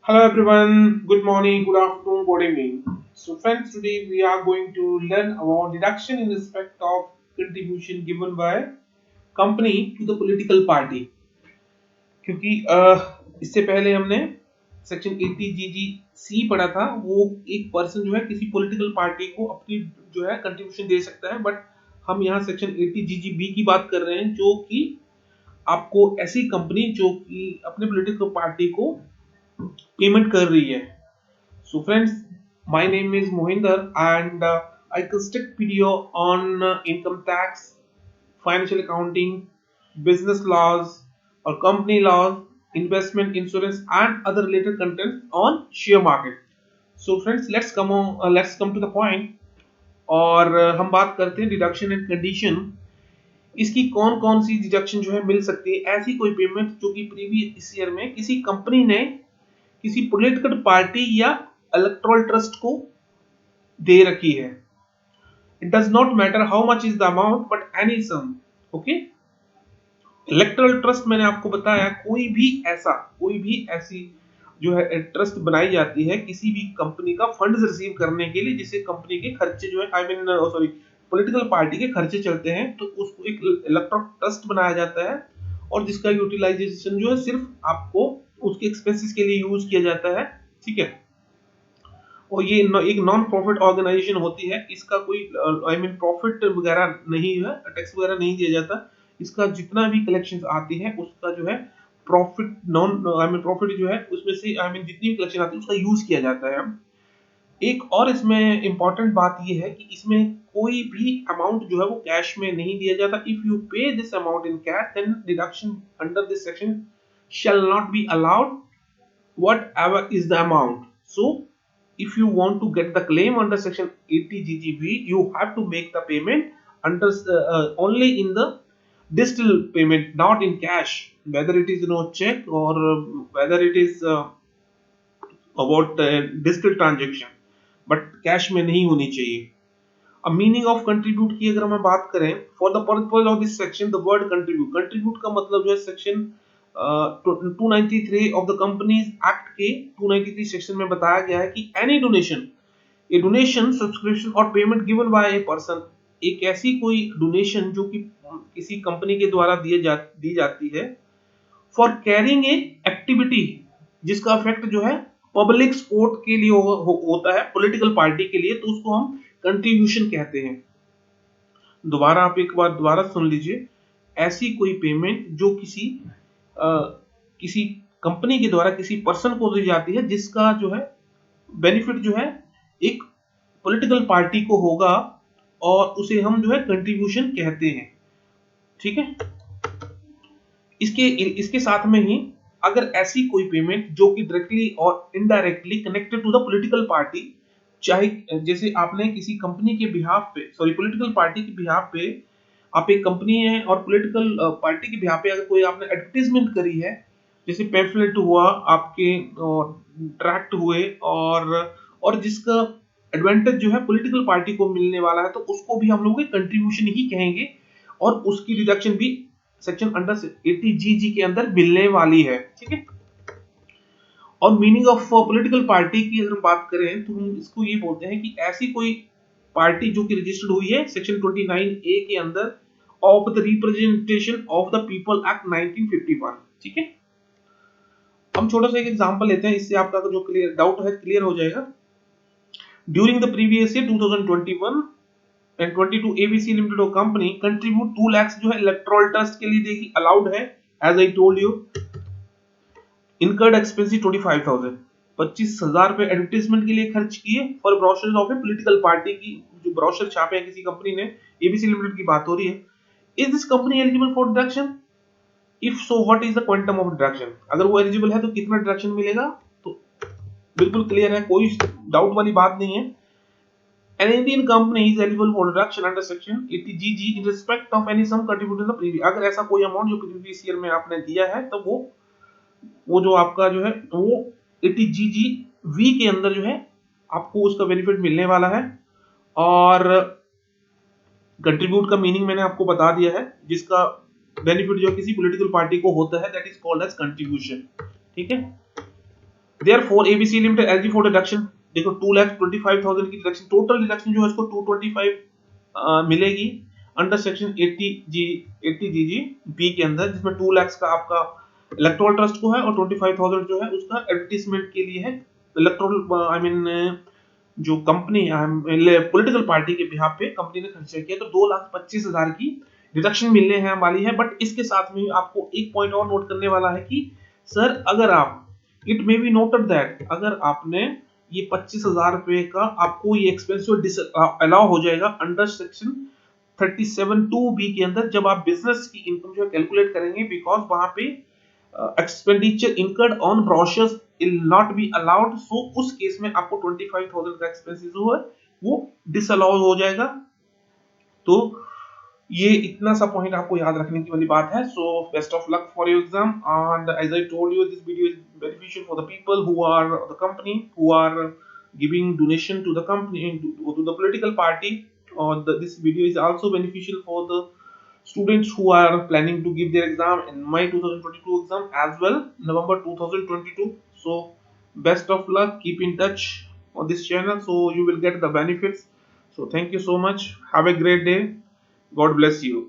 Hello everyone, good morning, good afternoon, good evening. So friends, today we are going to learn about deduction in respect of contribution given by company to the political party. क्योंकि इससे पहले हमने section 80 जीजी सी पढ़ा था। वो एक person जो है किसी पॉलिटिकल पार्टी को अपनी जो है कंट्रीब्यूशन दे सकता है, बट हम यहाँ सेक्शन 80 जीजी बी की बात कर रहे हैं, जो कि आपको ऐसी कंपनी जो कि अपने पॉलिटिकल पार्टी को पेमेंट कर रही है। So friends, my name is Mohinder and I construct video on income tax, financial accounting, business laws or company laws, investment insurance and other related content on share market. So friends, let's come to the point और हम बात करते हैं deduction and condition. इसकी कौन कौन सी deduction जो है मिल सकती है। ऐसी कोई पेमेंट जो कि प्रीवियस ईयर में किसी कंपनी ने किसी पॉलिटिकल पार्टी या इलेक्टोरल ट्रस्ट को दे रखी है। It does not matter how much is the amount but any sum. Okay, electoral trust मैंने आपको बताया कोई भी ऐसी जो है ट्रस्ट बनाई जाती है किसी भी कंपनी का फंड्स रिसीव करने के लिए, जिससे कंपनी के खर्चे जो है I mean sorry political party के खर्चे चलते हैं, तो उसको एक इलेक्टोरल ट्रस्ट बनाया जाता है और जिसका यूटिलाइजेशन जो है सिर्फ आपको उसके एक्सपेंसेस के लिए यूज किया जाता है। ठीक है, और ये एक नॉन प्रॉफिट ऑर्गेनाइजेशन होती है। इसका कोई आई मीन प्रॉफिट वगैरह नहीं है, टैक्स वगैरह नहीं दिया जाता। इसका जितना भी कलेक्शन आती है उसका जो है profit non I mean profit जो है उसमें से आई मीन जितनी भी कलेक्शन आती है उसका यूज किया जाता है। एक और इसमें इंपॉर्टेंट बात ये है कि इसमें कोई भी अमाउंट जो है वो कैश में नहीं दिया जाता। If you pay this amount in cash then deduction under this section shall not be allowed whatever is the amount. So if you want to get the claim under section 80 ggv you have to make the payment under only in the digital payment, not in cash, whether it is check or whether it is about digital transaction, but cash में नहीं होनी चाहिए। अब meaning of contribute की अगर हम बात करें, for the purpose of this section the word contribute का मतलब जो है section 293 of the companies act के 293 सेक्शन में बताया गया है कि एनी डोनेशन, ए डोनेशन सब्सक्रिप्शन और payment given by a person, एक ऐसी कोई डोनेशन जो कि किसी कंपनी के द्वारा दी जाती है फॉर कैरिंग ए एक्टिविटी जिसका इफेक्ट जो है पब्लिक सपोर्ट के लिए होता है पॉलिटिकल पार्टी के लिए, तो उसको हम कंट्रीब्यूशन कहते हैं। दोबारा आप एक बार दोबारा सुन लीजिए, ऐसी कोई पेमेंट जो किसी कंपनी के द्वारा किसी पर्सन को दी जाती है जिसका जो है बेनिफिट जो है एक पॉलिटिकल पार्टी को होगा और उसे हम जो है कंट्रीब्यूशन कहते हैं। ठीक है, इसके इसके साथ में ही अगर ऐसी कोई पेमेंट जो कि डायरेक्टली और indirectly connected to the political party, चाहे जैसे आपने किसी कंपनी के बिहाफ पे सॉरी पॉलिटिकल पार्टी के बिहाफ पे आप एक कंपनी है और पॉलिटिकल पार्टी के बिहाफ पे अगर कोई आपने एडवर्टाइजमेंट करी है, जैसे पैम्फलेट हुआ आपके ट्रैक्ट हुए और जिसका एडवांटेज जो है पॉलिटिकल पार्टी को मिलने वाला है, तो उसको भी हम लोग कंट्रीब्यूशन ही कहेंगे और उसकी डिडक्शन भी सेक्शन अंडर 80 जीजी के अंदर मिलने वाली है। ठीक है, और मीनिंग ऑफ पॉलिटिकल पार्टी की अगर बात करें तो हम इसको ये बोलते हैं कि ऐसी कोई पार्टी जो कि रजिस्टर्ड हुई है सेक्शन 29 ए के अंदर of the representation of the people act 1951। ठीक है, हम छोटा सा एक एग्जांपल लेते हैं, इससे आपका जो क्लियर डाउट है क्लियर हो जाएगा। During the previous year 2021 and 22 ABC limited of company contribute 2 lakh जो है इलेक्टोरल ट्रस्ट के लिए देखिए अलाउड है। As I told you incurred expensive 25,000, 25,000 रुपए एडवर्टाइजमेंट के लिए खर्च किए for brochures of a political party की जो ब्रोशर छापे हैं किसी कंपनी ने, एबीसी लिमिटेड की बात हो रही है। Is this company eligible for deduction? If so what is the quantum of deduction? अगर वो एलिजिबल है तो कितना डिडक्शन मिलेगा? तो बिल्कुल क्लियर है, कोई डाउट वाली बात नहीं है। An Indian company is eligible for deduction under section 80GG in respect of any sum contributed in the previous। अगर ऐसा कोई अमाउंट जो प्रीवियस ईयर में आपने दिया है तो वो जो आपका जो है वो 80GG के अंदर जो है आपको उसका बेनिफिट मिलने वाला है। और कंट्रीब्यूट का मीनिंग मैंने आपको बता दिया है, जिसका बेनिफिट जो किसी पॉलिटिकल पार्टी को होता है that is called as contribution. ठीक है, therefore ABC limited eligible for deduction, देखो 2,25,000 की डिडक्शन, टोटल डिडक्शन जो है इसको 225 मिलेगी अंडर सेक्शन 80 जी बी के अंदर, जिसमें 2 लाख का आपका इलेक्टोरल ट्रस्ट को है और 25,000 जो है उसका एडवर्टीजमेंट के लिए है। इलेक्टोरल आई मीन जो कंपनी पॉलिटिकल पार्टी के बिहाफ पे कंपनी ने खर्चा किया, तो 2,25,000 की डिडक्शन मिलने हैं वाली है। बट इसके साथ में आपको एक पॉइंट और नोट करने वाला है कि सर अगर आप, it may be noted that, अगर आपने ये 25,000 रुपए का आपको ये एक्सपेंसिव अलाउ हो जाएगा अंडर सेक्शन 37(2)(b) के अंदर, जब आप बिजनेस की इनकम जो है कैलकुलेट करेंगे, बिकॉज वहां पे expenditure incurred on brochures will not be allowed. So उस केस में आपको 25,000 का एक्सपेंसिव जो है वो डिसअलाउ हो जाएगा। तो ये इतना सा पॉइंट आपको याद रखने की वाली बात है। So best of luck for your exam, and as I told you this video is beneficial for the people who are the company who are giving donation to the company, to the political party, or this video is also beneficial for the students who are planning to give their exam in my 2022 exam as well, November 2022. So best of luck, keep in touch on this channel so you will get the benefits. So thank you so much, have a great day, God bless you.